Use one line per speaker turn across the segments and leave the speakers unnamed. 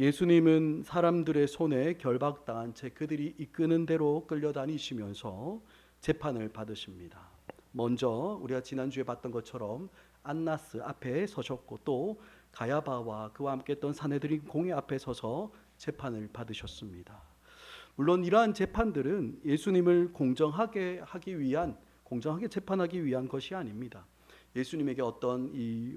예수님은 사람들의 손에 결박당한 채 그들이 이끄는 대로 끌려다니시면서 재판을 받으십니다. 먼저 우리가 지난주에 봤던 것처럼 안나스 앞에 서셨고 또 가야바와 그와 함께 했던 사내들인 공회 앞에 서서 재판을 받으셨습니다. 물론 이러한 재판들은 예수님을 공정하게 재판하기 위한 것이 아닙니다. 예수님에게 어떤 이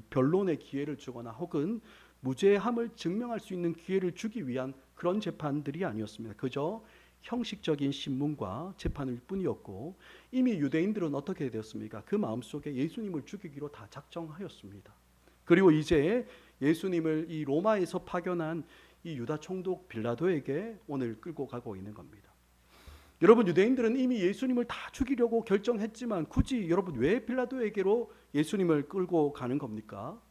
변론의 기회를 주거나 혹은 무죄함을 증명할 수 있는 기회를 주기 위한 그런 재판들이 아니었습니다. 그저 형식적인 신문과 재판일 뿐이었고, 이미 유대인들은 어떻게 되었습니까? 그 마음속에 예수님을 죽이기로 다 작정하였습니다. 그리고 이제 예수님을 이 로마에서 파견한 이 유다 총독 빌라도에게 오늘 끌고 가고 있는 겁니다. 여러분, 유대인들은 이미 예수님을 다 죽이려고 결정했지만 굳이 여러분 왜 빌라도에게로 예수님을 끌고 가는 겁니까?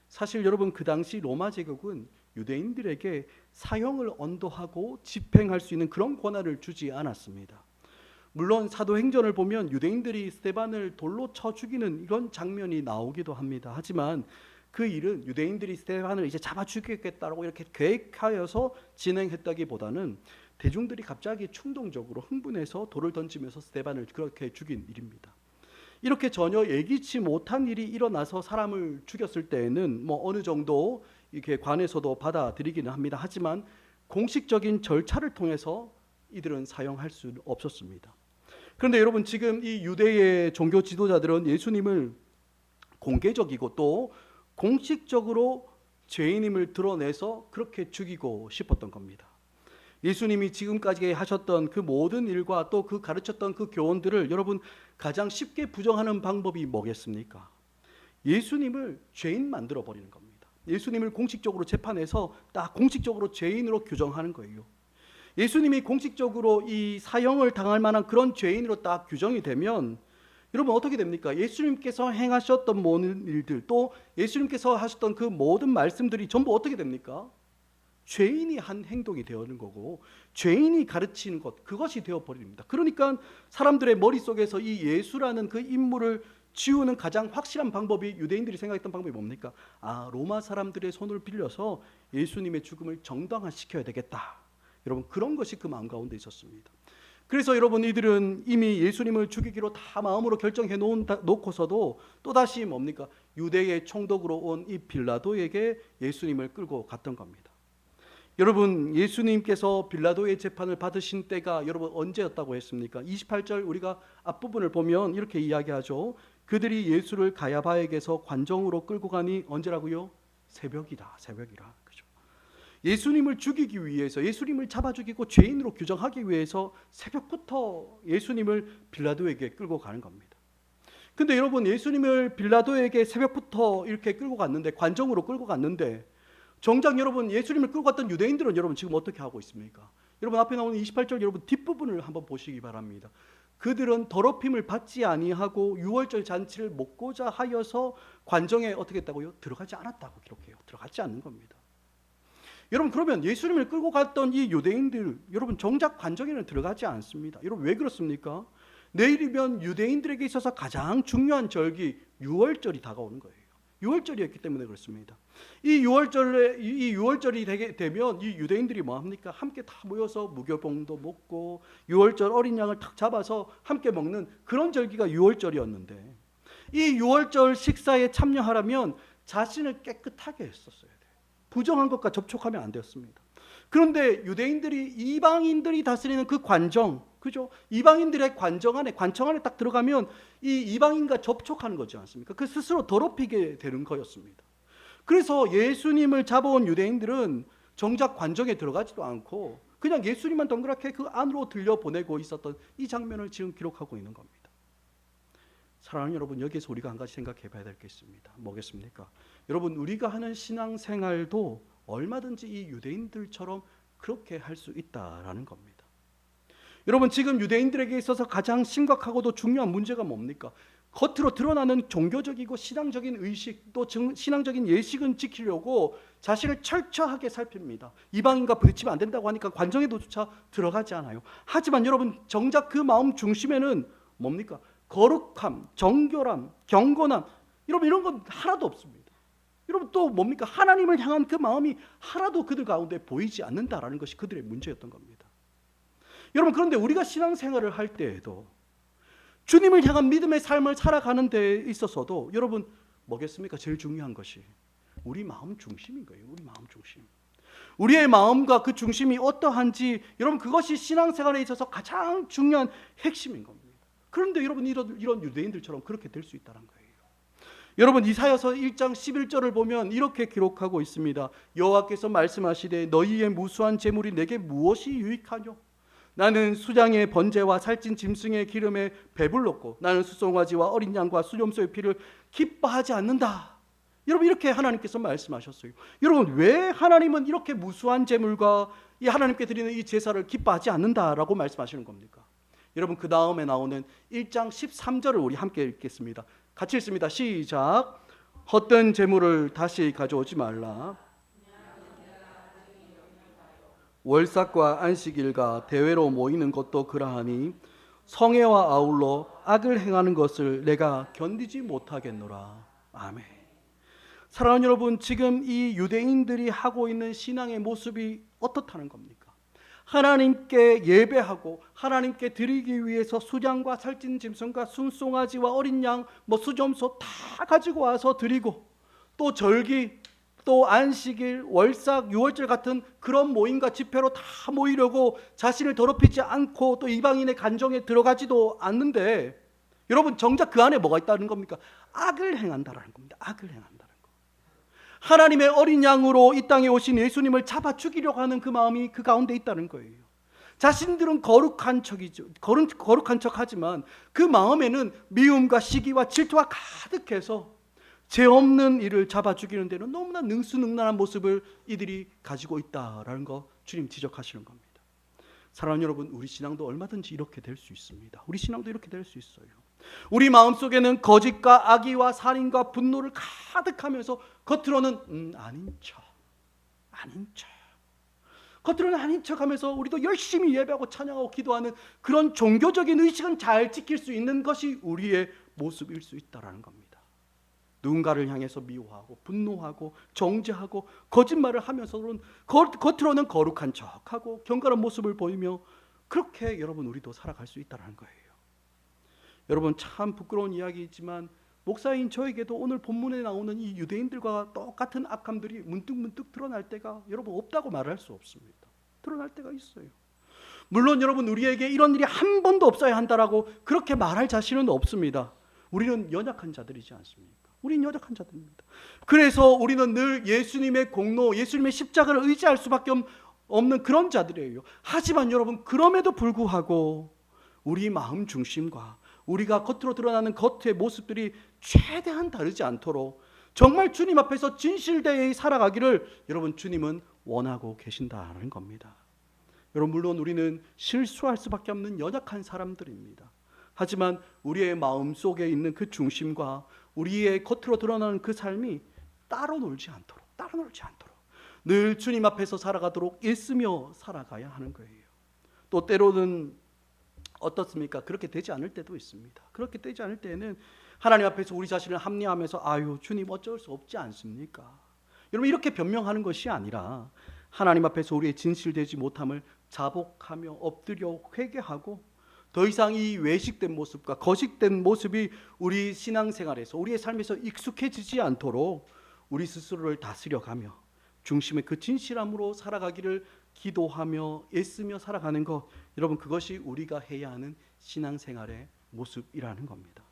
사실 여러분, 그 당시 로마 제국은 유대인들에게 사형을 언도하고 집행할 수 있는 그런 권한을 주지 않았습니다. 물론 사도행전을 보면 유대인들이 스데반을 돌로 쳐 죽이는 이런 장면이 나오기도 합니다. 하지만 그 일은 유대인들이 스데반을 이제 잡아 죽이겠다라고 이렇게 계획하여서 진행했다기보다는 대중들이 갑자기 충동적으로 흥분해서 돌을 던지면서 스데반을 그렇게 죽인 일입니다. 이렇게 전혀 예기치 못한 일이 일어나서 사람을 죽였을 때에는 어느 정도 이렇게 관에서도 받아들이기는 합니다. 하지만 공식적인 절차를 통해서 이들은 사용할 수 없었습니다. 그런데 여러분, 지금 이 유대의 종교 지도자들은 예수님을 공개적이고 또 공식적으로 죄인임을 드러내서 그렇게 죽이고 싶었던 겁니다. 예수님이 지금까지 하셨던 그 모든 일과 또 그 가르쳤던 그 교훈들을 여러분 가장 쉽게 부정하는 방법이 뭐겠습니까? 예수님을 죄인 만들어 버리는 겁니다. 예수님을 공식적으로 재판해서 딱 공식적으로 죄인으로 규정하는 거예요. 예수님이 공식적으로 이 사형을 당할 만한 그런 죄인으로 딱 규정이 되면 여러분 어떻게 됩니까? 예수님께서 행하셨던 모든 일들 또 예수님께서 하셨던 그 모든 말씀들이 전부 어떻게 됩니까? 죄인이 한 행동이 되어는 거고 죄인이 가르치는 것, 그것이 되어버립니다. 그러니까 사람들의 머릿속에서 이 예수라는 그 인물을 지우는 가장 확실한 방법이, 유대인들이 생각했던 방법이 뭡니까? 로마 사람들의 손을 빌려서 예수님의 죽음을 정당화시켜야 되겠다. 여러분, 그런 것이 그 마음 가운데 있었습니다. 그래서 여러분, 이들은 이미 예수님을 죽이기로 다 마음으로 결정해 놓고서도 또다시 유대의 총독으로 온 이 빌라도에게 예수님을 끌고 갔던 겁니다. 여러분, 예수님께서 빌라도의 재판을 받으신 때가 여러분 언제였다고 했습니까? 28절 우리가 앞부분을 보면 이렇게 이야기하죠. 그들이 예수를 가야바에게서 관정으로 끌고 가니 언제라고요? 새벽이라. 그죠? 예수님을 죽이기 위해서, 예수님을 잡아 죽이고 죄인으로 규정하기 위해서 새벽부터 예수님을 빌라도에게 끌고 가는 겁니다. 근데 여러분, 예수님을 빌라도에게 새벽부터 이렇게 끌고 갔는데, 관정으로 끌고 갔는데, 정작 여러분 예수님을 끌고 갔던 유대인들은 여러분 지금 어떻게 하고 있습니까? 여러분 앞에 나오는 28절 여러분 뒷부분을 한번 보시기 바랍니다. 그들은 더럽힘을 받지 아니하고 유월절 잔치를 먹고자 하여서 관정에 어떻게 했다고요? 들어가지 않았다고 기록해요. 들어가지 않는 겁니다. 여러분, 그러면 예수님을 끌고 갔던 이 유대인들 여러분 정작 관정에는 들어가지 않습니다. 여러분 왜 그렇습니까? 내일이면 유대인들에게 있어서 가장 중요한 절기 유월절이 다가오는 거예요. 유월절이었기 때문에 그렇습니다. 이 유월절이 되면 이 유대인들이 뭐 합니까? 함께 다 모여서 무교봉도 먹고 유월절 어린 양을 탁 잡아서 함께 먹는 그런 절기가 유월절이었는데, 이 유월절 식사에 참여하려면 자신을 깨끗하게 했었어야 돼요. 부정한 것과 접촉하면 안 되었습니다. 그런데 유대인들이 이방인들이 다스리는 그 관정, 그죠? 이방인들의 관청 안에 딱 들어가면 이 이방인과 접촉하는 거지 않습니까? 그 스스로 더럽히게 되는 거였습니다. 그래서 예수님을 잡아온 유대인들은 정작 관정에 들어가지도 않고 그냥 예수님만 동그랗게 그 안으로 들려보내고 있었던 이 장면을 지금 기록하고 있는 겁니다. 사랑하는 여러분, 여기에서 우리가 한 가지 생각해 봐야 될 게 있습니다. 뭐겠습니까? 여러분, 우리가 하는 신앙생활도 얼마든지 이 유대인들처럼 그렇게 할 수 있다라는 겁니다. 여러분, 지금 유대인들에게 있어서 가장 심각하고도 중요한 문제가 뭡니까? 겉으로 드러나는 종교적이고 신앙적인 의식 또 신앙적인 예식은 지키려고 자신을 철저하게 살핍니다. 이방인과 부딪히면 안 된다고 하니까 관정에도조차 들어가지 않아요. 하지만 여러분, 정작 그 마음 중심에는 뭡니까? 거룩함, 정결함, 경건함, 여러분 이런 건 하나도 없습니다. 여러분 또 뭡니까? 하나님을 향한 그 마음이 하나도 그들 가운데 보이지 않는다라는 것이 그들의 문제였던 겁니다. 여러분 그런데 우리가 신앙생활을 할 때에도 주님을 향한 믿음의 삶을 살아가는 데 있어서도 여러분 뭐겠습니까? 제일 중요한 것이 우리 마음 중심인 거예요. 우리 마음 중심. 우리의 마음과 그 중심이 어떠한지 여러분 그것이 신앙생활에 있어서 가장 중요한 핵심인 겁니다. 그런데 여러분 이런 유대인들처럼 그렇게 될 수 있다는 거예요. 여러분 이사야서 1장 11절을 보면 이렇게 기록하고 있습니다. 여호와께서 말씀하시되 너희의 무수한 재물이 내게 무엇이 유익하뇨? 나는 수장의 번제와 살찐 짐승의 기름에 배불렀고 나는 수송아지와 어린 양과 수염소의 피를 기뻐하지 않는다. 여러분 이렇게 하나님께서 말씀하셨어요. 여러분 왜 하나님은 이렇게 무수한 재물과 이 하나님께 드리는 이 제사를 기뻐하지 않는다라고 말씀하시는 겁니까? 여러분 그 다음에 나오는 1장 13절을 우리 함께 읽겠습니다. 같이 읽습니다. 시작. 헛된 재물을 다시 가져오지 말라. 월삭과 안식일과 대회로 모이는 것도 그러하니 성회와 아울러 악을 행하는 것을 내가 견디지 못하겠노라. 아멘. 사랑하는 여러분, 지금 이 유대인들이 하고 있는 신앙의 모습이 어떻다는 겁니까? 하나님께 예배하고 하나님께 드리기 위해서 수장과 살찐 짐승과 순송아지와 어린 양, 수점소 다 가지고 와서 드리고 또 절기, 또 안식일, 월삭, 유월절 같은 그런 모임과 집회로 다 모이려고 자신을 더럽히지 않고 또 이방인의 간정에 들어가지도 않는데 여러분 정작 그 안에 뭐가 있다는 겁니까? 악을 행한다라는 겁니다. 악을 행한다는 거. 하나님의 어린 양으로 이 땅에 오신 예수님을 잡아 죽이려고 하는 그 마음이 그 가운데 있다는 거예요. 자신들은 거룩한 척하지만 그 마음에는 미움과 시기와 질투가 가득해서 죄 없는 이를 잡아 죽이는 데는 너무나 능수능란한 모습을 이들이 가지고 있다라는 거 주님 지적하시는 겁니다. 사랑하는 여러분, 우리 신앙도 얼마든지 이렇게 될 수 있습니다. 우리 신앙도 이렇게 될 수 있어요. 우리 마음속에는 거짓과 악의와 살인과 분노를 가득하면서 겉으로는 아닌 척 겉으로는 아닌 척하면서 우리도 열심히 예배하고 찬양하고 기도하는 그런 종교적인 의식은 잘 지킬 수 있는 것이 우리의 모습일 수 있다라는 겁니다. 누군가를 향해서 미워하고 분노하고 정죄하고 거짓말을 하면서는 겉으로는 거룩한 척하고 경건한 모습을 보이며 그렇게 여러분 우리도 살아갈 수 있다는 거예요. 여러분 참 부끄러운 이야기이지만 목사인 저에게도 오늘 본문에 나오는 이 유대인들과 똑같은 악함들이 문득문득 드러날 때가 여러분 없다고 말할 수 없습니다. 드러날 때가 있어요. 물론 여러분 우리에게 이런 일이 한 번도 없어야 한다라고 그렇게 말할 자신은 없습니다. 우리는 연약한 자들이지 않습니까? 우리는 연약한 자들입니다. 그래서 우리는 늘 예수님의 공로, 예수님의 십자가를 의지할 수밖에 없는 그런 자들이에요. 하지만 여러분 그럼에도 불구하고 우리 마음 중심과 우리가 겉으로 드러나는 겉의 모습들이 최대한 다르지 않도록 정말 주님 앞에서 진실되게 살아가기를 여러분 주님은 원하고 계신다는 겁니다. 여러분 물론 우리는 실수할 수밖에 없는 연약한 사람들입니다. 하지만 우리의 마음 속에 있는 그 중심과 우리의 겉으로 드러나는 그 삶이 따로 놀지 않도록 늘 주님 앞에서 살아가도록 애쓰며 살아가야 하는 거예요. 또 때로는 어떻습니까? 그렇게 되지 않을 때도 있습니다. 그렇게 되지 않을 때에는 하나님 앞에서 우리 자신을 합리화하면서 아유 주님 어쩔 수 없지 않습니까? 여러분 이렇게 변명하는 것이 아니라 하나님 앞에서 우리의 진실되지 못함을 자복하며 엎드려 회개하고 더 이상 이 외식된 모습과 거식된 모습이 우리 신앙생활에서 우리의 삶에서 익숙해지지 않도록 우리 스스로를 다스려가며 중심의 그 진실함으로 살아가기를 기도하며 애쓰며 살아가는 것, 여러분 그것이 우리가 해야 하는 신앙생활의 모습이라는 겁니다.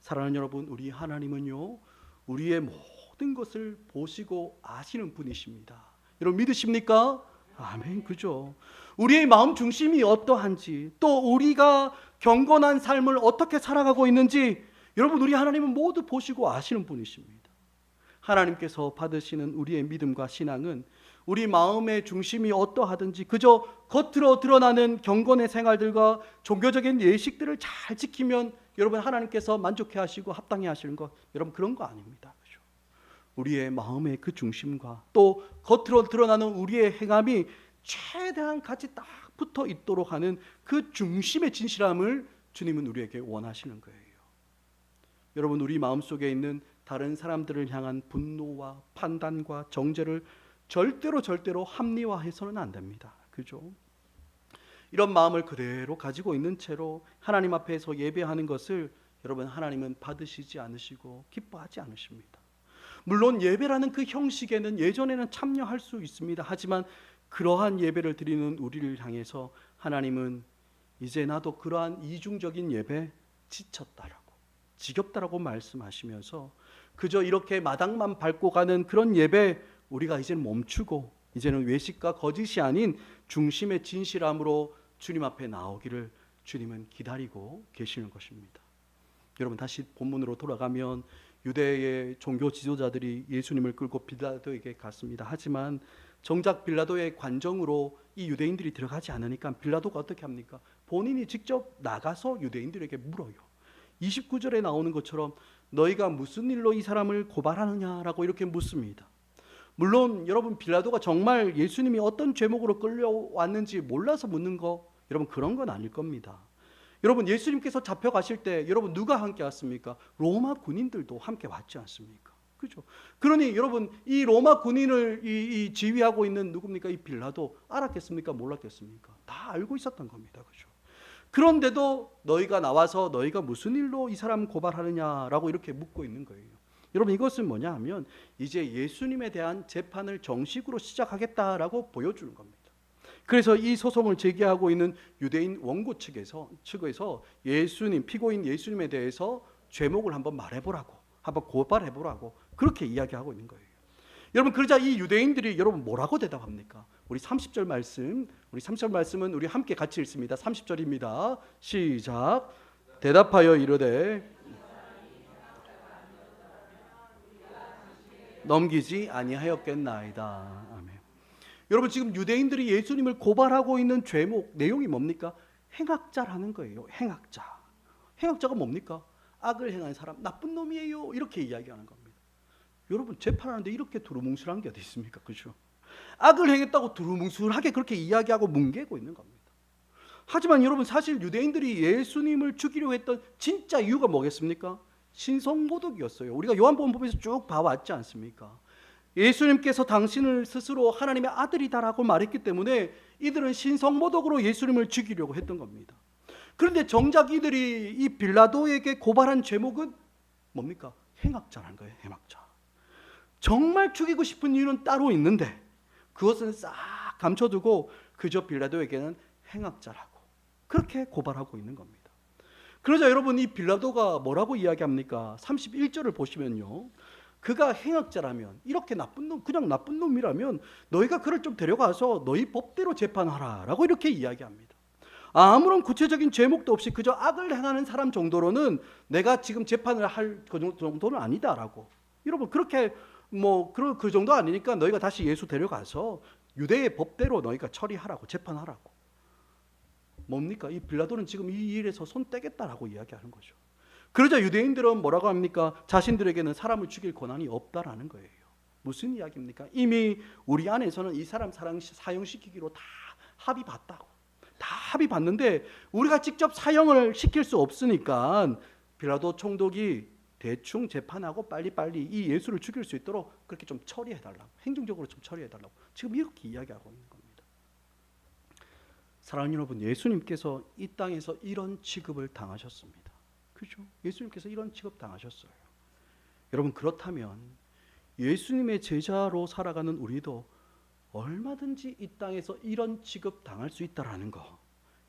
사랑하는 여러분, 우리 하나님은요 우리의 모든 것을 보시고 아시는 분이십니다. 여러분 믿으십니까? 아멘. 그죠? 우리의 마음 중심이 어떠한지 또 우리가 경건한 삶을 어떻게 살아가고 있는지 여러분 우리 하나님은 모두 보시고 아시는 분이십니다. 하나님께서 받으시는 우리의 믿음과 신앙은 우리 마음의 중심이 어떠하든지 그저 겉으로 드러나는 경건의 생활들과 종교적인 예식들을 잘 지키면 여러분 하나님께서 만족해 하시고 합당해 하시는 것 여러분 그런 거 아닙니다. 그죠? 우리의 마음의 그 중심과 또 겉으로 드러나는 우리의 행함이 최대한 같이 딱 붙어 있도록 하는 그 중심의 진실함을 주님은 우리에게 원하시는 거예요. 여러분 우리 마음속에 있는 다른 사람들을 향한 분노와 판단과 정죄를 절대로 합리화해서는 안 됩니다. 그죠? 이런 마음을 그대로 가지고 있는 채로 하나님 앞에서 예배하는 것을 여러분 하나님은 받으시지 않으시고 기뻐하지 않으십니다. 물론 예배라는 그 형식에는 예전에는 참여할 수 있습니다. 하지만 그러한 예배를 드리는 우리를 향해서 하나님은 이제 나도 그러한 이중적인 예배 지쳤다라고, 지겹다라고 말씀하시면서 그저 이렇게 마당만 밟고 가는 그런 예배 우리가 이제는 멈추고 이제는 외식과 거짓이 아닌 중심의 진실함으로 주님 앞에 나오기를 주님은 기다리고 계시는 것입니다. 여러분 다시 본문으로 돌아가면 유대의 종교 지도자들이 예수님을 끌고 빌라도에게 갔습니다. 하지만 정작 빌라도의 관정으로 이 유대인들이 들어가지 않으니까 빌라도가 어떻게 합니까? 본인이 직접 나가서 유대인들에게 물어요. 29절에 나오는 것처럼 너희가 무슨 일로 이 사람을 고발하느냐라고 이렇게 묻습니다. 물론 여러분 빌라도가 정말 예수님이 어떤 죄목으로 끌려왔는지 몰라서 묻는 거 여러분 그런 건 아닐 겁니다. 여러분 예수님께서 잡혀가실 때 여러분 누가 함께 왔습니까? 로마 군인들도 함께 왔지 않습니까? 그죠? 그러니 여러분 이 로마 군인을 이 지휘하고 있는 누굽니까? 이 빌라도 알았겠습니까? 몰랐겠습니까? 다 알고 있었던 겁니다. 그죠? 그런데도 너희가 나와서 너희가 무슨 일로 이 사람 고발하느냐라고 이렇게 묻고 있는 거예요. 여러분 이것은 뭐냐 하면 이제 예수님에 대한 재판을 정식으로 시작하겠다라고 보여주는 겁니다. 그래서 이 소송을 제기하고 있는 유대인 원고 측에서 예수님, 피고인 예수님에 대해서 죄목을 한번 말해보라고, 한번 고발해보라고 그렇게 이야기하고 있는 거예요. 여러분 그러자 이 유대인들이 여러분 뭐라고 대답합니까? 우리 30절 말씀은 우리 함께 같이 읽습니다. 30절입니다. 시작. 대답하여 이르되 넘기지 아니하였겠나이다. 아멘. 여러분 지금 유대인들이 예수님을 고발하고 있는 죄목 내용이 뭡니까? 행악자라는 거예요. 행악자가 뭡니까? 악을 행한 사람, 나쁜 놈이에요. 이렇게 이야기하는 겁니다. 여러분 재판하는데 이렇게 두루뭉술한 게 어디 있습니까? 그렇죠? 악을 행했다고 두루뭉술하게 그렇게 이야기하고 뭉개고 있는 겁니다. 하지만 여러분 사실 유대인들이 예수님을 죽이려고 했던 진짜 이유가 뭐겠습니까? 신성모독이었어요. 우리가 요한복음에서 쭉 봐왔지 않습니까? 예수님께서 당신을 스스로 하나님의 아들이다라고 말했기 때문에 이들은 신성모독으로 예수님을 죽이려고 했던 겁니다. 그런데 정작 이들이 이 빌라도에게 고발한 죄목은 뭡니까? 행악자라는 거예요. 행악자. 정말 죽이고 싶은 이유는 따로 있는데 그것은 싹 감춰두고 그저 빌라도에게는 행악자라고 그렇게 고발하고 있는 겁니다. 그러자 여러분 이 빌라도가 뭐라고 이야기합니까? 31절을 보시면요. 그가 행악자라면 이렇게 나쁜 놈, 그냥 나쁜 놈이라면 너희가 그를 좀 데려가서 너희 법대로 재판하라 라고 이렇게 이야기합니다. 아무런 구체적인 죄목도 없이 그저 악을 행하는 사람 정도로는 내가 지금 재판을 할 그 정도는 아니다라고. 여러분 그렇게 그 정도 아니니까 너희가 다시 예수 데려가서 유대의 법대로 너희가 처리하라고, 재판하라고. 뭡니까? 이 빌라도는 지금 이 일에서 손 떼겠다라고 이야기하는 거죠. 그러자 유대인들은 뭐라고 합니까? 자신들에게는 사람을 죽일 권한이 없다라는 거예요. 무슨 이야기입니까? 이미 우리 안에서는 이 사람 사형시키기로 다 합의봤다고. 다 합의봤는데 우리가 직접 사형을 시킬 수 없으니까 빌라도 총독이 대충 재판하고 빨리빨리 이 예수를 죽일 수 있도록 그렇게 좀 처리해달라고, 행정적으로 좀 처리해달라고 지금 이렇게 이야기하고 있는 겁니다. 사랑하는 여러분, 예수님께서 이 땅에서 이런 취급을 당하셨습니다. 그렇죠? 예수님께서 이런 취급 당하셨어요. 여러분 그렇다면 예수님의 제자로 살아가는 우리도 얼마든지 이 땅에서 이런 취급 당할 수 있다라는 거,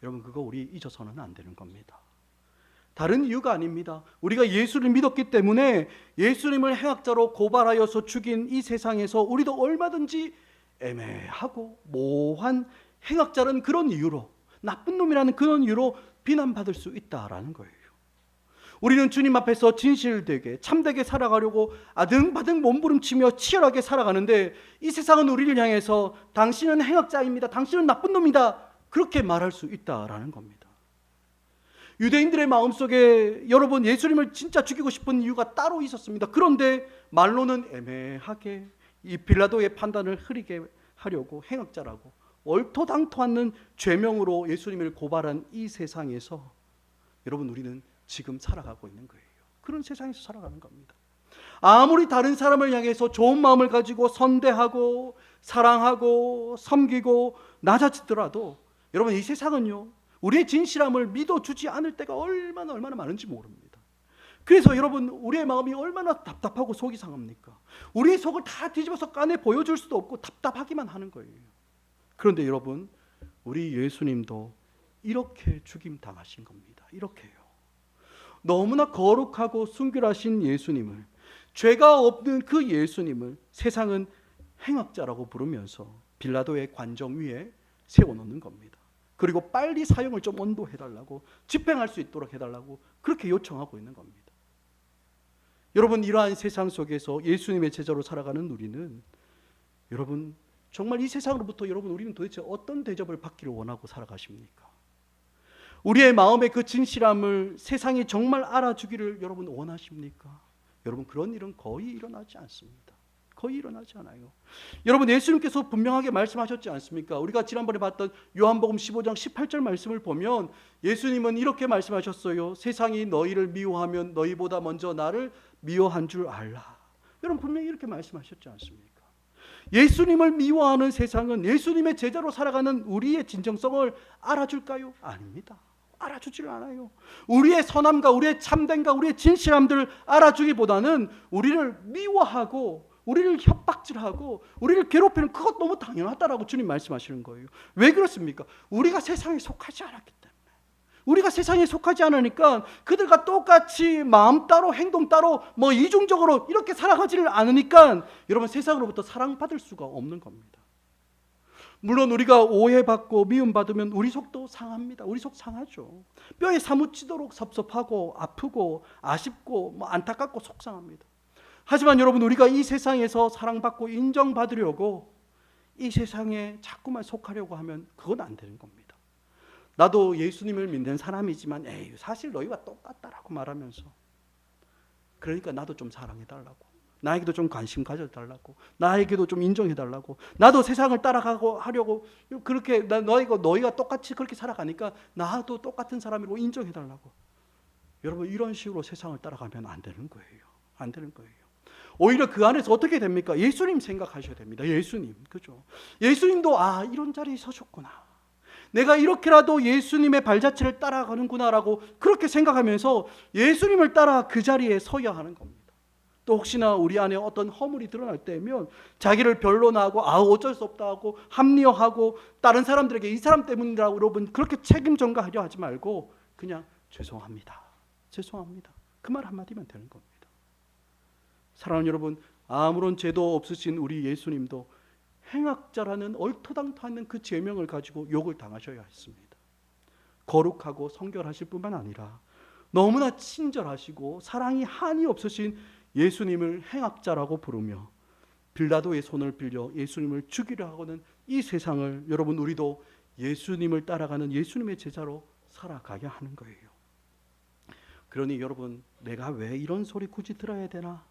여러분 그거 우리 잊어서는 안 되는 겁니다. 다른 이유가 아닙니다. 우리가 예수를 믿었기 때문에 예수님을 행악자로 고발하여서 죽인 이 세상에서 우리도 얼마든지 애매하고 모호한 행악자는 그런 이유로, 나쁜 놈이라는 그런 이유로 비난받을 수 있다라는 거예요. 우리는 주님 앞에서 진실되게 참되게 살아가려고 아등바등 몸부림치며 치열하게 살아가는데 이 세상은 우리를 향해서 당신은 행악자입니다, 당신은 나쁜 놈이다, 그렇게 말할 수 있다라는 겁니다. 유대인들의 마음속에 여러분 예수님을 진짜 죽이고 싶은 이유가 따로 있었습니다. 그런데 말로는 애매하게 이 빌라도의 판단을 흐리게 하려고 행악자라고 얼토당토 않는 죄명으로 예수님을 고발한 이 세상에서 여러분 우리는 지금 살아가고 있는 거예요. 그런 세상에서 살아가는 겁니다. 아무리 다른 사람을 향해서 좋은 마음을 가지고 선대하고 사랑하고 섬기고 낮아지더라도 여러분, 이 세상은요, 우리의 진실함을 믿어주지 않을 때가 얼마나 많은지 모릅니다. 그래서 여러분, 우리의 마음이 얼마나 답답하고 속이 상합니까? 우리의 속을 다 뒤집어서 까내 보여줄 수도 없고 답답하기만 하는 거예요. 그런데 여러분, 우리 예수님도 이렇게 죽임 당하신 겁니다. 이렇게요. 너무나 거룩하고 순결하신 예수님을, 죄가 없는 그 예수님을 세상은 행악자라고 부르면서 빌라도의 관정 위에 세워놓는 겁니다. 그리고 빨리 사형을 좀 언도해달라고, 집행할 수 있도록 해달라고 그렇게 요청하고 있는 겁니다. 여러분, 이러한 세상 속에서 예수님의 제자로 살아가는 우리는, 여러분 정말 이 세상으로부터 여러분, 우리는 도대체 어떤 대접을 받기를 원하고 살아가십니까? 우리의 마음의 그 진실함을 세상이 정말 알아주기를 여러분 원하십니까? 여러분, 그런 일은 거의 일어나지 않습니다. 거의 일어나지 않아요. 여러분, 예수님께서 분명하게 말씀하셨지 않습니까? 우리가 지난번에 봤던 요한복음 15장 18절 말씀을 보면 예수님은 이렇게 말씀하셨어요. 세상이 너희를 미워하면 너희보다 먼저 나를 미워한 줄 알라. 여러분, 분명히 이렇게 말씀하셨지 않습니까? 예수님을 미워하는 세상은 예수님의 제자로 살아가는 우리의 진정성을 알아줄까요? 아닙니다. 알아주지를 않아요. 우리의 선함과 우리의 참됨과 우리의 진실함들을 알아주기보다는 우리를 미워하고 우리를 협박질하고 우리를 괴롭히는, 그것 너무 당연하다라고 주님 말씀하시는 거예요. 왜 그렇습니까? 우리가 세상에 속하지 않았기 때문에. 우리가 세상에 속하지 않으니까 그들과 똑같이 마음 따로 행동 따로 이중적으로 이렇게 살아가지를 않으니까 여러분, 세상으로부터 사랑받을 수가 없는 겁니다. 물론 우리가 오해받고 미움받으면 우리 속도 상합니다. 우리 속 상하죠. 뼈에 사무치도록 섭섭하고 아프고 아쉽고 안타깝고 속상합니다. 하지만 여러분, 우리가 이 세상에서 사랑받고 인정받으려고 이 세상에 자꾸만 속하려고 하면 그건 안 되는 겁니다. 나도 예수님을 믿는 사람이지만 사실 너희와 똑같다라고 말하면서, 그러니까 나도 좀 사랑해달라고, 나에게도 좀 관심 가져달라고, 나에게도 좀 인정해달라고, 나도 세상을 따라가고 하려고 그렇게 너희가 똑같이 그렇게 살아가니까 나도 똑같은 사람이고 인정해달라고. 여러분, 이런 식으로 세상을 따라가면 안 되는 거예요. 안 되는 거예요. 오히려 그 안에서 어떻게 됩니까? 예수님 생각하셔야 됩니다. 예수님, 그죠? 예수님도 이런 자리에 서셨구나, 내가 이렇게라도 예수님의 발자취를 따라가는구나라고 그렇게 생각하면서 예수님을 따라 그 자리에 서야 하는 겁니다. 또 혹시나 우리 안에 어떤 허물이 드러날 때면 자기를 변론하고 어쩔 수 없다 하고 합리화하고 다른 사람들에게 이 사람 때문이라고 여러분 그렇게 책임 전가하려 하지 말고 그냥 죄송합니다, 죄송합니다, 그 말 한마디면 되는 겁니다. 사랑하는 여러분, 아무런 죄도 없으신 우리 예수님도 행악자라는 얼토당토하는 그 죄명을 가지고 욕을 당하셔야 했습니다. 거룩하고 성결하실 뿐만 아니라 너무나 친절하시고 사랑이 한이 없으신 예수님을 행악자라고 부르며 빌라도의 손을 빌려 예수님을 죽이려 하고는 이 세상을, 여러분, 우리도 예수님을 따라가는 예수님의 제자로 살아가야 하는 거예요. 그러니 여러분, 내가 왜 이런 소리 굳이 들어야 되나?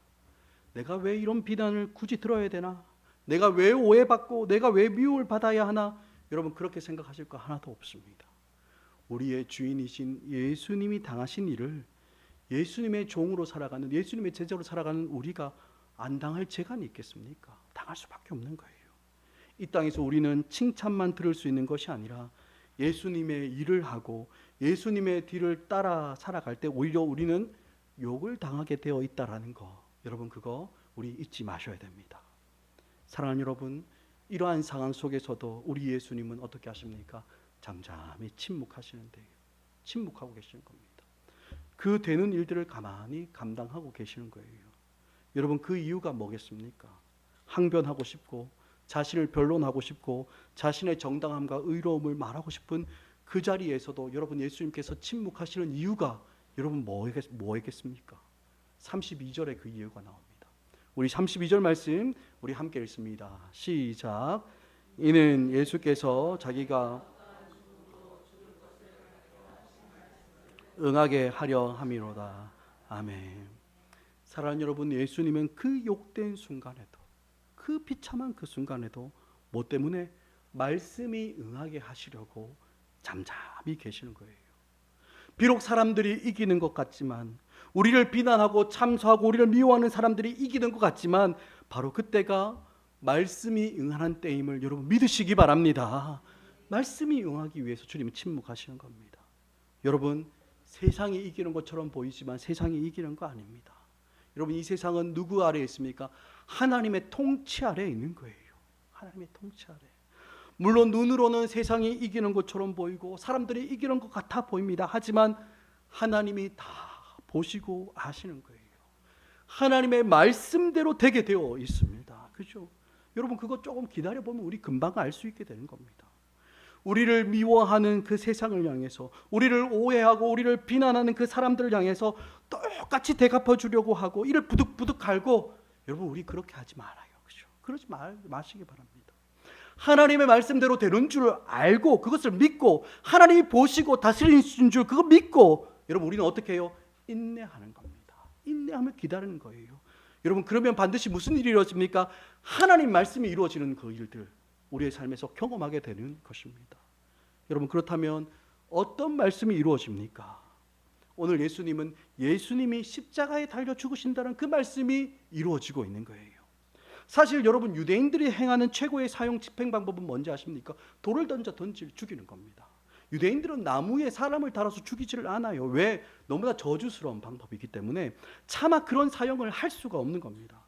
내가 왜 이런 비난을 굳이 들어야 되나? 내가 왜 오해받고 내가 왜 미움을 받아야 하나? 여러분, 그렇게 생각하실 거 하나도 없습니다. 우리의 주인이신 예수님이 당하신 일을 예수님의 종으로 살아가는, 예수님의 제자로 살아가는 우리가 안 당할 재간이 있겠습니까? 당할 수밖에 없는 거예요. 이 땅에서 우리는 칭찬만 들을 수 있는 것이 아니라 예수님의 일을 하고 예수님의 뒤를 따라 살아갈 때 오히려 우리는 욕을 당하게 되어 있다라는 거, 여러분, 그거 우리 잊지 마셔야 됩니다. 사랑하는 여러분, 이러한 상황 속에서도 우리 예수님은 어떻게 하십니까? 잠잠히 침묵하시는데요. 침묵하고 계시는 겁니다. 그 되는 일들을 가만히 감당하고 계시는 거예요. 여러분, 그 이유가 뭐겠습니까? 항변하고 싶고 자신을 변론하고 싶고 자신의 정당함과 의로움을 말하고 싶은 그 자리에서도 여러분, 예수님께서 침묵하시는 이유가 여러분 뭐겠습니까? 32절에 그 이유가 나옵니다. 우리 32절 말씀 우리 함께 읽습니다. 시작. 이는 예수께서 자기가 응하게 하려 함이로다. 아멘. 사랑하는 여러분, 예수님은 그 욕된 순간에도, 그 비참한 그 순간에도 뭐 때문에? 말씀이 응하게 하시려고 잠잠히 계시는 거예요. 비록 사람들이 이기는 것 같지만, 우리를 비난하고 참소하고 우리를 미워하는 사람들이 이기는 것 같지만 바로 그때가 말씀이 응하는 때임을 여러분 믿으시기 바랍니다. 말씀이 응하기 위해서 주님이 침묵하시는 겁니다. 여러분, 세상이 이기는 것처럼 보이지만 세상이 이기는 거 아닙니다. 여러분, 이 세상은 누구 아래에 있습니까? 하나님의 통치 아래에 있는 거예요. 하나님의 통치 아래. 물론 눈으로는 세상이 이기는 것처럼 보이고 사람들이 이기는 것 같아 보입니다. 하지만 하나님이 다 보시고 아시는 거예요. 하나님의 말씀대로 되게 되어 있습니다. 그렇죠? 여러분, 그거 조금 기다려보면 우리 금방 알 수 있게 되는 겁니다. 우리를 미워하는 그 세상을 향해서, 우리를 오해하고 우리를 비난하는 그 사람들을 향해서 똑같이 대갚아 주려고 하고 이를 부득부득 갈고, 여러분, 우리 그렇게 하지 말아요. 그렇죠? 그러지 마시기 바랍니다. 하나님의 말씀대로 되는 줄 알고 그것을 믿고 하나님이 보시고 다스리신 줄 그거 믿고, 여러분, 우리는 어떻게 해요? 인내하는 겁니다. 인내하며 기다리는 거예요. 여러분, 그러면 반드시 무슨 일이 이루어집니까? 하나님 말씀이 이루어지는 그 일들 우리의 삶에서 경험하게 되는 것입니다. 여러분, 그렇다면 어떤 말씀이 이루어집니까? 오늘 예수님이 십자가에 달려 죽으신다는 그 말씀이 이루어지고 있는 거예요. 사실 여러분, 유대인들이 행하는 최고의 사형 집행 방법은 뭔지 아십니까? 돌을 던져 죽이는 겁니다. 유대인들은 나무에 사람을 달아서 죽이지를 않아요. 왜? 너무나 저주스러운 방법이기 때문에 차마 그런 사형을 할 수가 없는 겁니다.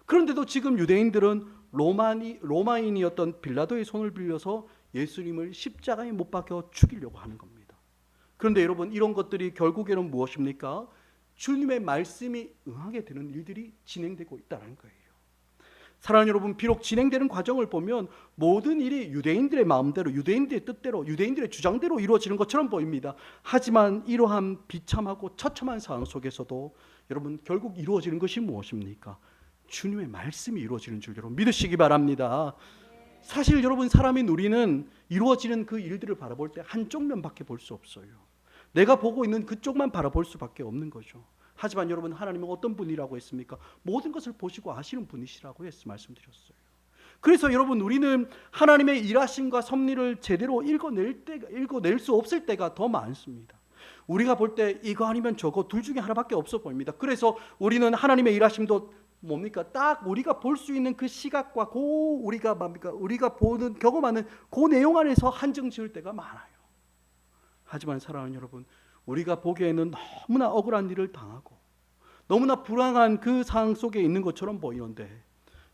그런데도 지금 유대인들은 로마인이었던 빌라도의 손을 빌려서 예수님을 십자가에 못 박혀 죽이려고 하는 겁니다. 그런데 여러분, 이런 것들이 결국에는 무엇입니까? 주님의 말씀이 응하게 되는 일들이 진행되고 있다는 거예요. 사랑하는 여러분, 비록 진행되는 과정을 보면 모든 일이 유대인들의 마음대로, 유대인들의 뜻대로, 유대인들의 주장대로 이루어지는 것처럼 보입니다. 하지만 이러한 비참하고 처참한 상황 속에서도 여러분, 결국 이루어지는 것이 무엇입니까? 주님의 말씀이 이루어지는 줄 여러분 믿으시기 바랍니다. 사실 여러분, 사람인 우리는 이루어지는 그 일들을 바라볼 때 한쪽 면밖에 볼 수 없어요. 내가 보고 있는 그쪽만 바라볼 수밖에 없는 거죠. 하지만 여러분, 하나님은 어떤 분이라고 했습니까? 모든 것을 보시고 아시는 분이시라고 말씀드렸어요. 그래서 여러분, 우리는 하나님의 일하심과 섭리를 제대로 읽어낼 수 없을 때가 더 많습니다. 우리가 볼 때 이거 아니면 저거 둘 중에 하나밖에 없어 보입니다. 그래서 우리는 하나님의 일하심도 뭡니까? 딱 우리가 볼 수 있는 그 시각과 우리가 보는 경험하는 그 내용 안에서 한정 지을 때가 많아요. 하지만 사랑하는 여러분, 우리가 보기에는 너무나 억울한 일을 당하고 너무나 불안한 그 상황 속에 있는 것처럼 보이는데,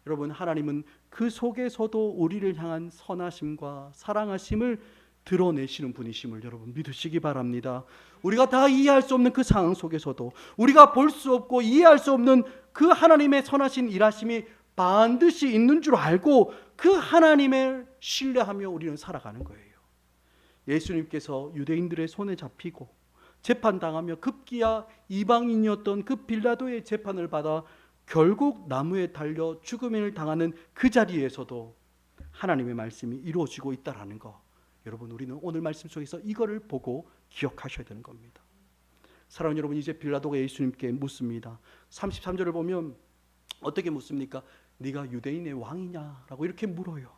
여러분, 하나님은 그 속에서도 우리를 향한 선하심과 사랑하심을 드러내시는 분이심을 여러분 믿으시기 바랍니다. 우리가 다 이해할 수 없는 그 상황 속에서도, 우리가 볼 수 없고 이해할 수 없는 그 하나님의 선하신 일하심이 반드시 있는 줄 알고 그 하나님을 신뢰하며 우리는 살아가는 거예요. 예수님께서 유대인들의 손에 잡히고 재판당하며 급기야 이방인이었던 그 빌라도의 재판을 받아 결국 나무에 달려 죽음을 당하는 그 자리에서도 하나님의 말씀이 이루어지고 있다는 거, 여러분, 우리는 오늘 말씀 속에서 이거를 보고 기억하셔야 되는 겁니다. 사랑하는 여러분, 이제 빌라도가 예수님께 묻습니다. 33절을 보면 어떻게 묻습니까? 네가 유대인의 왕이냐라고 이렇게 물어요.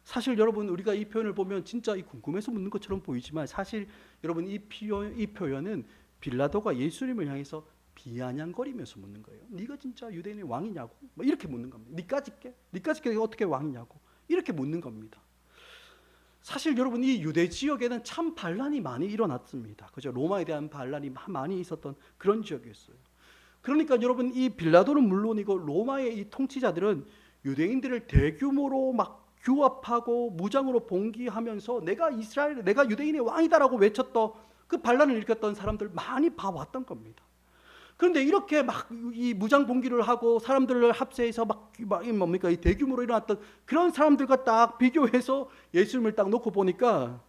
사실 여러분, 우리가 이 표현을 보면 진짜 궁금해서 묻는 것처럼 보이지만 사실 여러분, 이 표현은 빌라도가 예수님을 향해서 비아냥거리면서 묻는 거예요. 네가 진짜 유대인의 왕이냐고? 이렇게 묻는 겁니다. 니까짓게 어떻게 왕이냐고? 이렇게 묻는 겁니다. 사실 여러분, 이 유대 지역에는 참 반란이 많이 일어났습니다. 그죠? 로마에 대한 반란이 많이 있었던 그런 지역이었어요. 그러니까 여러분, 이 빌라도는 물론이고 로마의 이 통치자들은 유대인들을 대규모로 막 규합하고 무장으로 봉기하면서 내가 유대인의 왕이다라고 외쳤던 그 반란을 일으켰던 사람들 많이 봐왔던 겁니다. 그런데 이렇게 막 이 무장 봉기를 하고 사람들을 합세해서 이 대규모로 일어났던 그런 사람들과 딱 비교해서 예수님을 딱 놓고 보니까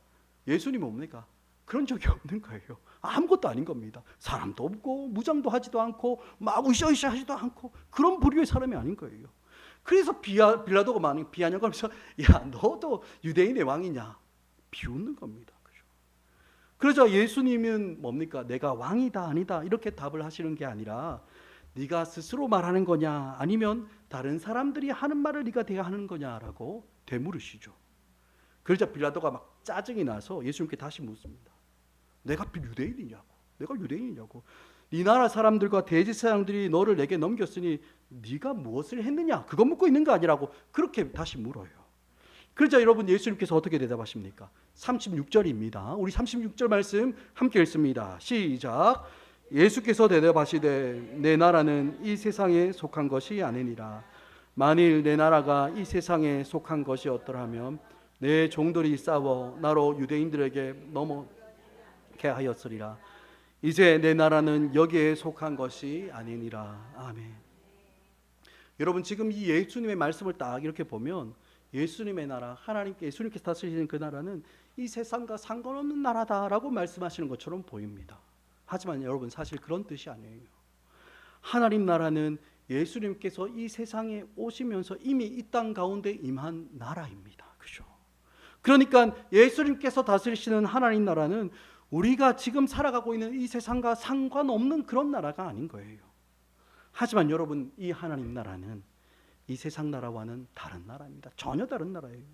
예수님은 뭡니까? 그런 적이 없는 거예요. 아무것도 아닌 겁니다. 사람도 없고 무장도 하지도 않고 막 으쌰으쌰 하지도 않고 그런 부류의 사람이 아닌 거예요. 그래서 빌라도가 많이 비아냥거리면서 야, 너도 유대인의 왕이냐? 비웃는 겁니다. 그러자 예수님은 뭡니까? 내가 왕이다 아니다 이렇게 답을 하시는 게 아니라 네가 스스로 말하는 거냐 아니면 다른 사람들이 하는 말을 네가 대하는 거냐라고 되물으시죠. 그러자 빌라도가 막 짜증이 나서 예수님께 다시 묻습니다. 내가 유대인이냐고? 네 나라 사람들과 대제사장들이 너를 내게 넘겼으니 네가 무엇을 했느냐? 그거 묻고 있는 거 아니라고 그렇게 다시 물어요. 그러자 여러분 예수님께서 어떻게 대답하십니까? 36절입니다. 우리 36절 말씀 함께 읽습니다. 시작. 예수께서 대답하시되 내 나라는 이 세상에 속한 것이 아니니라. 만일 내 나라가 이 세상에 속한 것이었더라면 내 종들이 싸워 나로 유대인들에게 넘어게 하였으리라. 이제 내 나라는 여기에 속한 것이 아니니라. 아멘. 여러분 지금 이 예수님의 말씀을 딱 이렇게 보면 예수님의 나라, 예수님께서 다스리시는 그 나라는 이 세상과 상관없는 나라다라고 말씀하시는 것처럼 보입니다. 하지만 여러분 사실 그런 뜻이 아니에요. 하나님 나라는 예수님께서 이 세상에 오시면서 이미 이 땅 가운데 임한 나라입니다. 그죠? 그러니까 예수님께서 다스리시는 하나님 나라는 우리가 지금 살아가고 있는 이 세상과 상관없는 그런 나라가 아닌 거예요. 하지만 여러분 이 하나님 나라는 이 세상 나라와는 다른 나라입니다. 전혀 다른 나라예요.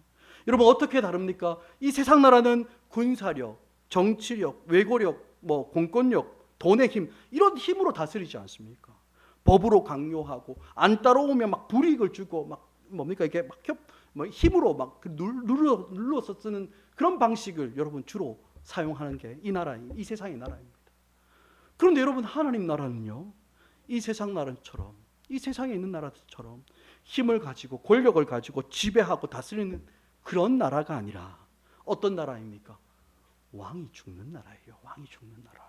여러분 어떻게 다릅니까? 이 세상 나라는 군사력, 정치력, 외고력, 공권력, 돈의 힘 이런 힘으로 다스리지 않습니까? 법으로 강요하고 안 따라오면 막 불이익을 주고 막 이게 막 힘으로 막 눌러서 쓰는 그런 방식을 여러분 주로 사용하는 게 이 세상의 나라입니다. 그런데 여러분 하나님 나라는요, 이 세상 나라처럼 이 세상에 있는 나라처럼 힘을 가지고 권력을 가지고 지배하고 다스리는 그런 나라가 아니라 어떤 나라입니까? 왕이 죽는 나라예요. 왕이 죽는 나라.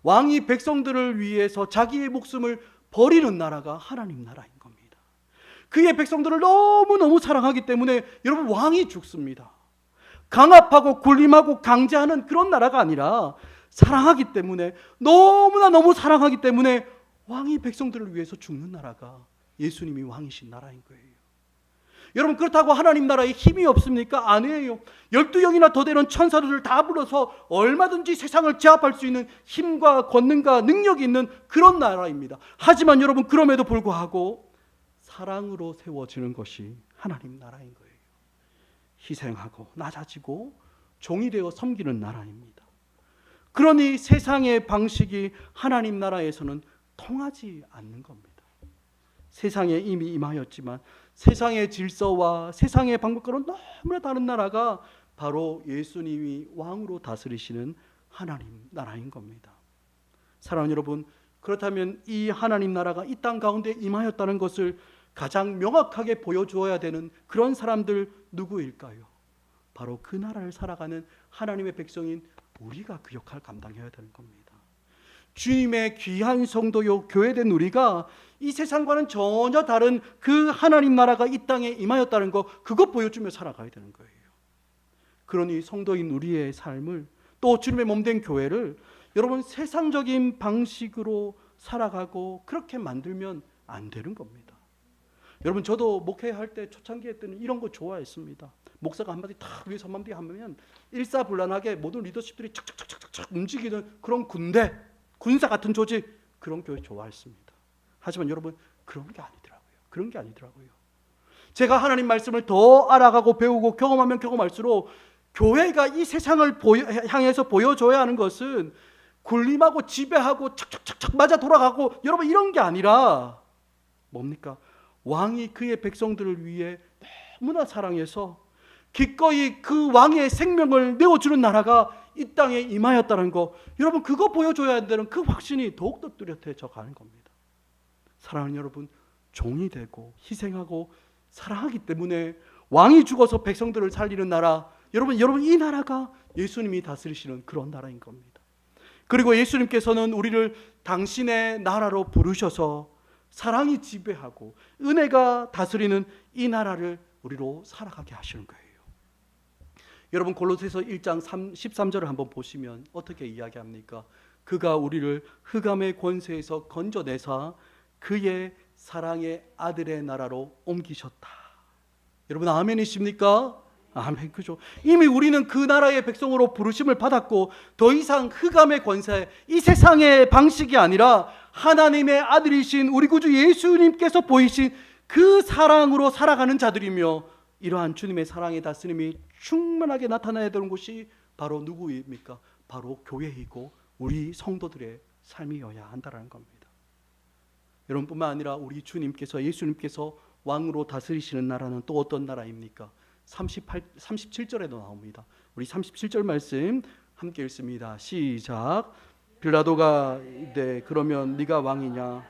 왕이 백성들을 위해서 자기의 목숨을 버리는 나라가 하나님 나라인 겁니다. 그의 백성들을 너무너무 사랑하기 때문에 여러분 왕이 죽습니다. 강압하고 군림하고 강제하는 그런 나라가 아니라 사랑하기 때문에 너무 사랑하기 때문에 왕이 백성들을 위해서 죽는 나라가 예수님이 왕이신 나라인 거예요. 여러분 그렇다고 하나님 나라에 힘이 없습니까? 아니에요. 12영이나 더 되는 천사들을 다 불러서 얼마든지 세상을 제압할 수 있는 힘과 권능과 능력이 있는 그런 나라입니다. 하지만 여러분 그럼에도 불구하고 사랑으로 세워지는 것이 하나님 나라인 거예요. 희생하고 낮아지고 종이 되어 섬기는 나라입니다. 그러니 세상의 방식이 하나님 나라에서는 통하지 않는 겁니다. 세상에 이미 임하였지만 세상의 질서와 세상의 방법과는 너무나 다른 나라가 바로 예수님이 왕으로 다스리시는 하나님 나라인 겁니다. 사랑하는 여러분, 그렇다면 이 하나님 나라가 이 땅 가운데 임하였다는 것을 가장 명확하게 보여주어야 되는 그런 사람들 누구일까요? 바로 그 나라를 살아가는 하나님의 백성인 우리가 그 역할을 감당해야 되는 겁니다. 주님의 귀한 성도요 교회된 우리가 이 세상과는 전혀 다른 그 하나님 나라가 이 땅에 임하였다는 거, 그것 보여주며 살아가야 되는 거예요. 그러니 성도인 우리의 삶을, 또 주님의 몸된 교회를 여러분 세상적인 방식으로 살아가고 그렇게 만들면 안 되는 겁니다. 여러분 저도 목회할 때 초창기에 때는 이런 거 좋아했습니다. 목사가 한마디 탁 위에서 한마디 하면 일사불란하게 모든 리더십들이 착착착착착 움직이는 그런 군사 같은 조직, 그런 교회 좋아했습니다. 하지만 여러분 그런 게 아니더라고요. 제가 하나님 말씀을 더 알아가고 배우고 경험하면 경험할수록 교회가 이 세상을 향해서 보여줘야 하는 것은 군림하고 지배하고 착착착착 맞아 돌아가고 여러분 이런 게 아니라 뭡니까? 왕이 그의 백성들을 위해 너무나 사랑해서 기꺼이 그 왕의 생명을 내어주는 나라가 이 땅에 임하였다는 거, 여러분 그거 보여줘야 한다는 그 확신이 더욱더 뚜렷해져 가는 겁니다. 사랑하는 여러분, 종이 되고 희생하고 사랑하기 때문에 왕이 죽어서 백성들을 살리는 나라, 여러분 이 나라가 예수님이 다스리시는 그런 나라인 겁니다. 그리고 예수님께서는 우리를 당신의 나라로 부르셔서 사랑이 지배하고 은혜가 다스리는 이 나라를 우리로 살아가게 하시는 거예요. 여러분 골로새서 1장 13절을 한번 보시면 어떻게 이야기합니까? 그가 우리를 흑암의 권세에서 건져내사 그의 사랑의 아들의 나라로 옮기셨다. 여러분 아멘이십니까? 아멘. 그죠? 이미 우리는 그 나라의 백성으로 부르심을 받았고 더 이상 흑암의 권세, 이 세상의 방식이 아니라 하나님의 아들이신 우리 구주 예수님께서 보이신 그 사랑으로 살아가는 자들이며, 이러한 주님의 사랑의 다스림이 충만하게 나타나야 되는 곳이 바로 누구입니까? 바로 교회이고 우리 성도들의 삶이어야 한다는 겁니다. 여러분뿐만 아니라 우리 주님께서, 예수님께서 왕으로 다스리시는 나라는 또 어떤 나라입니까? 37절에도 나옵니다. 우리 37절 말씀 함께 읽습니다. 시작. 빌라도가 이르되 그러면 네가 왕이냐?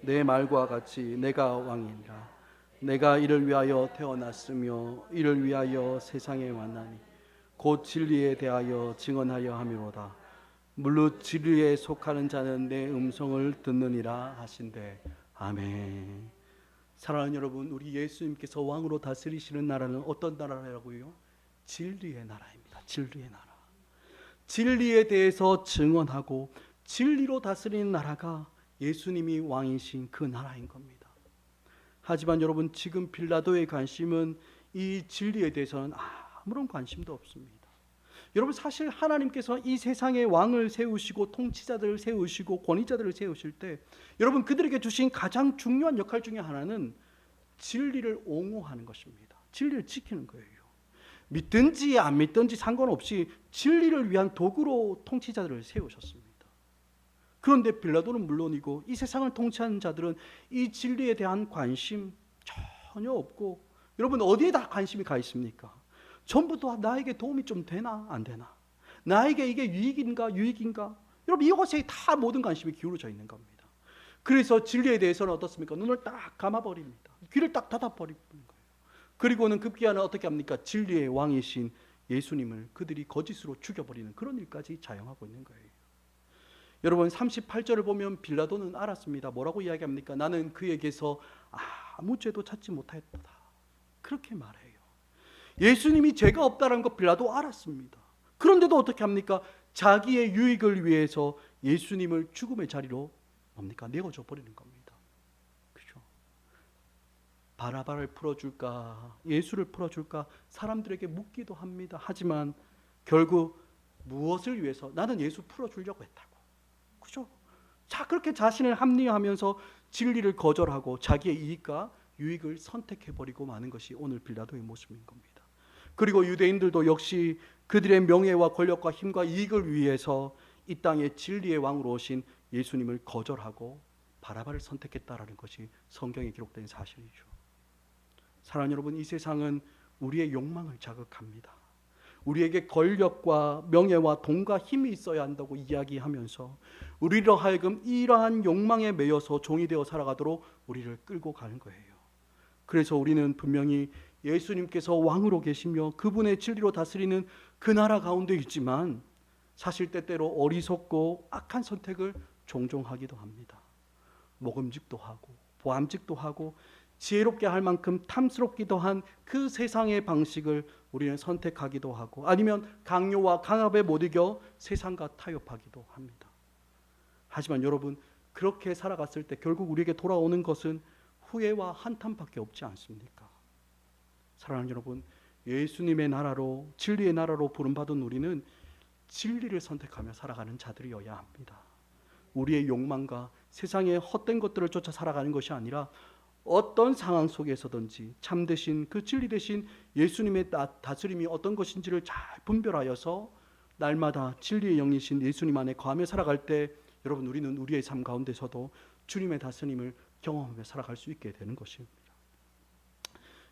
내 말과 같이 내가 왕이니라. 내가 이를 위하여 태어났으며 이를 위하여 세상에 왔나니 곧 진리에 대하여 증언하여 함이로다. 물론 진리에 속하는 자는 내 음성을 듣느니라 하신대. 아멘. 사랑하는 여러분, 우리 예수님께서 왕으로 다스리시는 나라는 어떤 나라라고요? 진리의 나라입니다. 진리의 나라. 진리에 대해서 증언하고 진리로 다스리는 나라가 예수님이 왕이신 그 나라인 겁니다. 하지만 여러분, 지금 빌라도의 관심은 이 진리에 대해서는 아무런 관심도 없습니다. 여러분, 사실 하나님께서 이 세상에 왕을 세우시고 통치자들을 세우시고 권위자들을 세우실 때 여러분, 그들에게 주신 가장 중요한 역할 중에 하나는 진리를 옹호하는 것입니다. 진리를 지키는 거예요. 믿든지 안 믿든지 상관없이 진리를 위한 도구로 통치자들을 세우셨습니다. 그런데 빌라도는 물론이고 이 세상을 통치하는 자들은 이 진리에 대한 관심 전혀 없고, 여러분 어디에 다 관심이 가 있습니까? 전부 다 나에게 도움이 좀 되나 안 되나, 나에게 이게 유익인가. 여러분, 이것에 다 모든 관심이 기울어져 있는 겁니다. 그래서 진리에 대해서는 어떻습니까? 눈을 딱 감아버립니다. 귀를 딱 닫아버리는 거예요. 그리고는 급기야는 어떻게 합니까? 진리의 왕이신 예수님을 그들이 거짓으로 죽여버리는 그런 일까지 자행하고 있는 거예요. 여러분, 38절을 보면 빌라도는 알았습니다. 뭐라고 이야기합니까? 나는 그에게서 아무 죄도 찾지 못하였다. 그렇게 말해요. 예수님이 죄가 없다는 것 빌라도 알았습니다. 그런데도 어떻게 합니까? 자기의 유익을 위해서 예수님을 죽음의 자리로 내어줘 버리는 겁니다. 그죠? 바라바를 풀어줄까, 예수를 풀어줄까 사람들에게 묻기도 합니다. 하지만 결국 무엇을 위해서? 나는 예수 풀어주려고 했다고. 그죠? 자, 그렇게 자신을 합리화하면서 진리를 거절하고 자기의 이익과 유익을 선택해버리고 마는 것이 오늘 빌라도의 모습인 겁니다. 그리고 유대인들도 역시 그들의 명예와 권력과 힘과 이익을 위해서 이 땅에 진리의 왕으로 오신 예수님을 거절하고 바라바를 선택했다라는 것이 성경에 기록된 사실이죠. 사랑하는 여러분, 이 세상은 우리의 욕망을 자극합니다. 우리에게 권력과 명예와 돈과 힘이 있어야 한다고 이야기하면서 우리로 하여금 이러한 욕망에 매여서 종이 되어 살아가도록 우리를 끌고 가는 거예요. 그래서 우리는 분명히 예수님께서 왕으로 계시며 그분의 진리로 다스리는 그 나라 가운데 있지만 사실 때때로 어리석고 악한 선택을 종종 하기도 합니다. 먹음직도 하고 보암직도 하고 지혜롭게 할 만큼 탐스럽기도 한 그 세상의 방식을 우리는 선택하기도 하고, 아니면 강요와 강압에 못 이겨 세상과 타협하기도 합니다. 하지만 여러분, 그렇게 살아갔을 때 결국 우리에게 돌아오는 것은 후회와 한탄밖에 없지 않습니까? 사랑하는 여러분, 예수님의 나라로, 진리의 나라로 부름받은 우리는 진리를 선택하며 살아가는 자들이어야 합니다. 우리의 욕망과 세상의 헛된 것들을 쫓아 살아가는 것이 아니라 어떤 상황 속에서든지 참되신 그 진리 되신 예수님의 다스림이 어떤 것인지를 잘 분별하여서 날마다 진리의 영이신 예수님 안에 거하며 살아갈 때 여러분, 우리는 우리의 삶 가운데서도 주님의 다스림을 경험하며 살아갈 수 있게 되는 것입니다.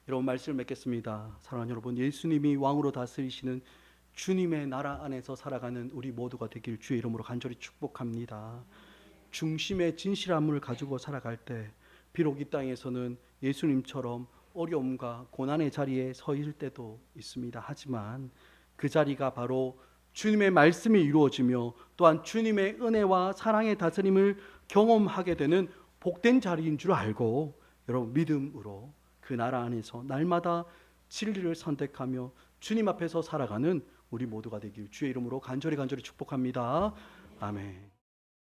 여러분, 말씀을 맺겠습니다. 사랑하는 여러분, 예수님이 왕으로 다스리시는 주님의 나라 안에서 살아가는 우리 모두가 되길 주의 이름으로 간절히 축복합니다. 중심의 진실함을 가지고 살아갈 때 비록 이 땅에서는 예수님처럼 어려움과 고난의 자리에 서 있을 때도 있습니다. 하지만 그 자리가 바로 주님의 말씀이 이루어지며 또한 주님의 은혜와 사랑의 다스림을 경험하게 되는 복된 자리인 줄 알고 여러분, 믿음으로 그 나라 안에서 날마다 진리를 선택하며 주님 앞에서 살아가는 우리 모두가 되길 주의 이름으로 간절히 축복합니다. 아멘.